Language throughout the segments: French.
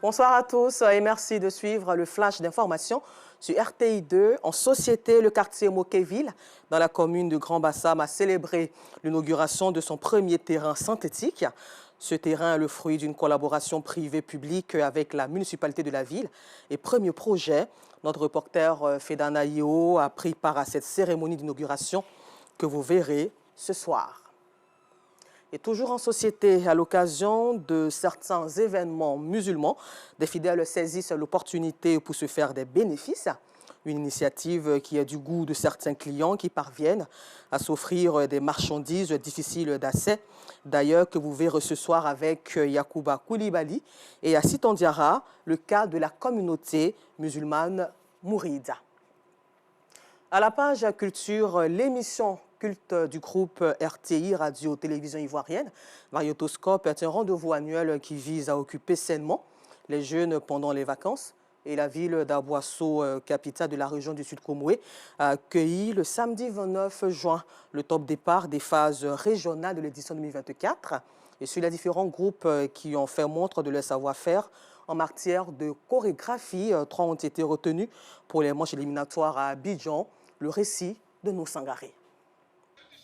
Bonsoir à tous et merci de suivre le flash d'information sur RTI2. En société, le quartier Mokéville, dans la commune de Grand-Bassam, a célébré l'inauguration de son premier terrain synthétique. Ce terrain est le fruit d'une collaboration privée-publique avec la municipalité de la ville. Et premier projet, notre reporter Fedana Yeo a pris part à cette cérémonie d'inauguration que vous verrez ce soir. Et toujours en société, à l'occasion de certains événements musulmans, des fidèles saisissent l'opportunité pour se faire des bénéfices. Une initiative qui a du goût de certains clients qui parviennent à s'offrir des marchandises difficiles d'accès. D'ailleurs, que vous verrez ce soir avec Yacouba Koulibaly et Assit Andiara, le cas de la communauté musulmane Mouride. À la page culture, l'émission culte du groupe RTI, Radio-Télévision Ivoirienne, Variotoscope est un rendez-vous annuel qui vise à occuper sainement les jeunes pendant les vacances. Et la ville d'Aboisseau, capitale de la région du Sud-Comoé, a accueilli le samedi 29 juin le top départ des phases régionales de l'édition 2024. Et sur les différents groupes qui ont fait montre de leur savoir-faire en matière de chorégraphie, 3 ont été retenus pour les manches éliminatoires à Abidjan. Le récit de nos Sangaré.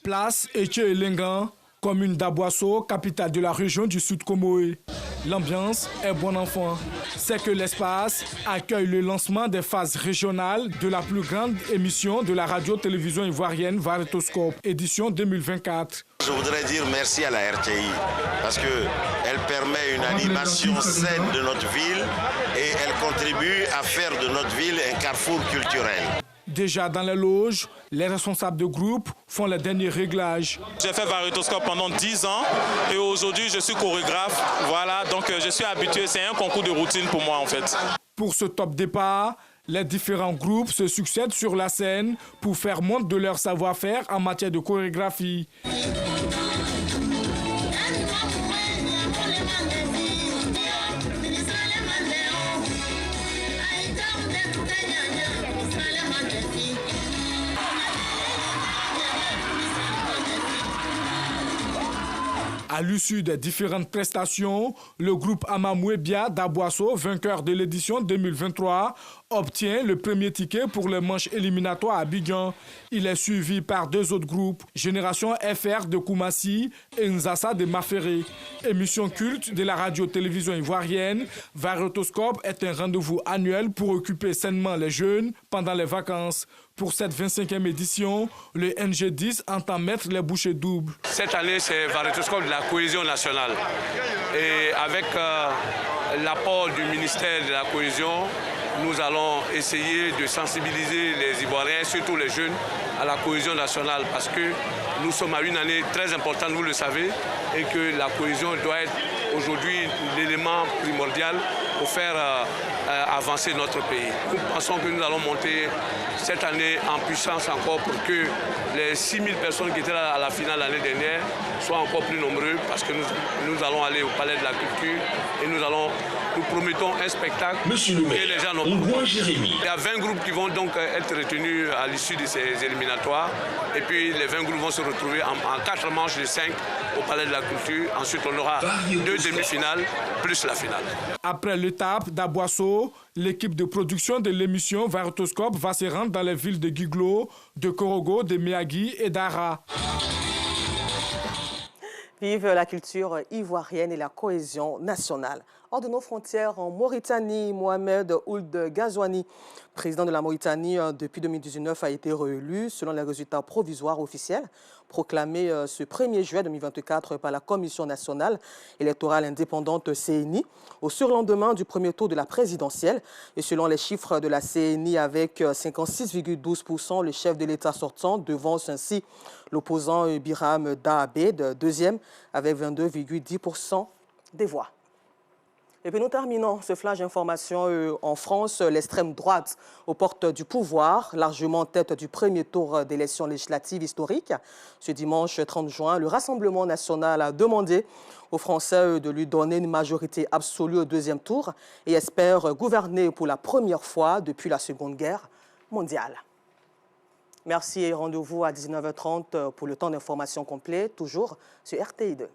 Place Etche-Elengan, commune d'Aboisseau, capitale de la région du Sud-Comoé. L'ambiance est bon enfant. C'est que l'espace accueille le lancement des phases régionales de la plus grande émission de la radio-télévision ivoirienne Variotoscope, édition 2024. Je voudrais dire merci à la RTI parce qu'elle permet une animation saine de notre ville et elle contribue à faire de notre ville un carrefour culturel. Déjà dans les loges, les responsables de groupe font les derniers réglages. J'ai fait Variotoscope pendant 10 ans et aujourd'hui je suis chorégraphe. Voilà, donc je suis habitué, c'est un concours de routine pour moi en fait. Pour ce top départ, les différents groupes se succèdent sur la scène pour faire montre de leur savoir-faire en matière de chorégraphie. À l'issue des différentes prestations, le groupe Amamouébia d'Aboisseau, vainqueur de l'édition 2023, obtient le premier ticket pour les manches éliminatoires à Abidjan. Il est suivi par 2 autres groupes, Génération FR de Koumassi et Nzassa de Maféré. Émission culte de la radio-télévision ivoirienne, Variotoscope est un rendez-vous annuel pour occuper sainement les jeunes pendant les vacances. Pour cette 25e édition, le NG10 entend mettre les bouchées doubles. Cette année, c'est Variotoscope de la cohésion nationale. Et avec l'apport du ministère de la cohésion, nous allons essayer de sensibiliser les Ivoiriens, surtout les jeunes, à la cohésion nationale parce que nous sommes à une année très importante, vous le savez, et que la cohésion doit être aujourd'hui l'élément primordial pour faire avancer notre pays. Nous pensons que nous allons monter cette année en puissance encore pour que les 6000 personnes qui étaient là à la finale l'année dernière soient encore plus nombreux parce que nous allons aller au Palais de la Culture et nous promettons un spectacle et les gens n'ont pas. Il y a 20 groupes qui vont donc être retenus à l'issue de ces éliminatoires et puis les 20 groupes vont se retrouver en 4 manches de 5 au Palais de la Culture. Ensuite, on aura 2 demi-finales plus la finale. Après l'étape d'Aboisseau, l'équipe de production de l'émission Variotoscope va se rendre dans les villes de Guiglo, de Korogo, de Miagui et d'Ara. Vive la culture ivoirienne et la cohésion nationale. Hors de nos frontières, en Mauritanie, Mohamed Ould Ghazouani, président de la Mauritanie depuis 2019, a été réélu selon les résultats provisoires officiels proclamés ce 1er juillet 2024 par la Commission nationale électorale indépendante CNI au surlendemain du premier tour de la présidentielle. Et selon les chiffres de la CNI, avec 56,12%, le chef de l'État sortant devance ainsi l'opposant Biram Dahabed, deuxième, avec 22,10% des voix. Et puis nous terminons ce flash d'information en France. L'extrême droite aux portes du pouvoir, largement en tête du premier tour d'élections législatives historiques. Ce dimanche 30 juin, le Rassemblement national a demandé aux Français de lui donner une majorité absolue au deuxième tour et espère gouverner pour la première fois depuis la Seconde Guerre mondiale. Merci et rendez-vous à 19h30 pour le temps d'information complet, toujours sur RTI2.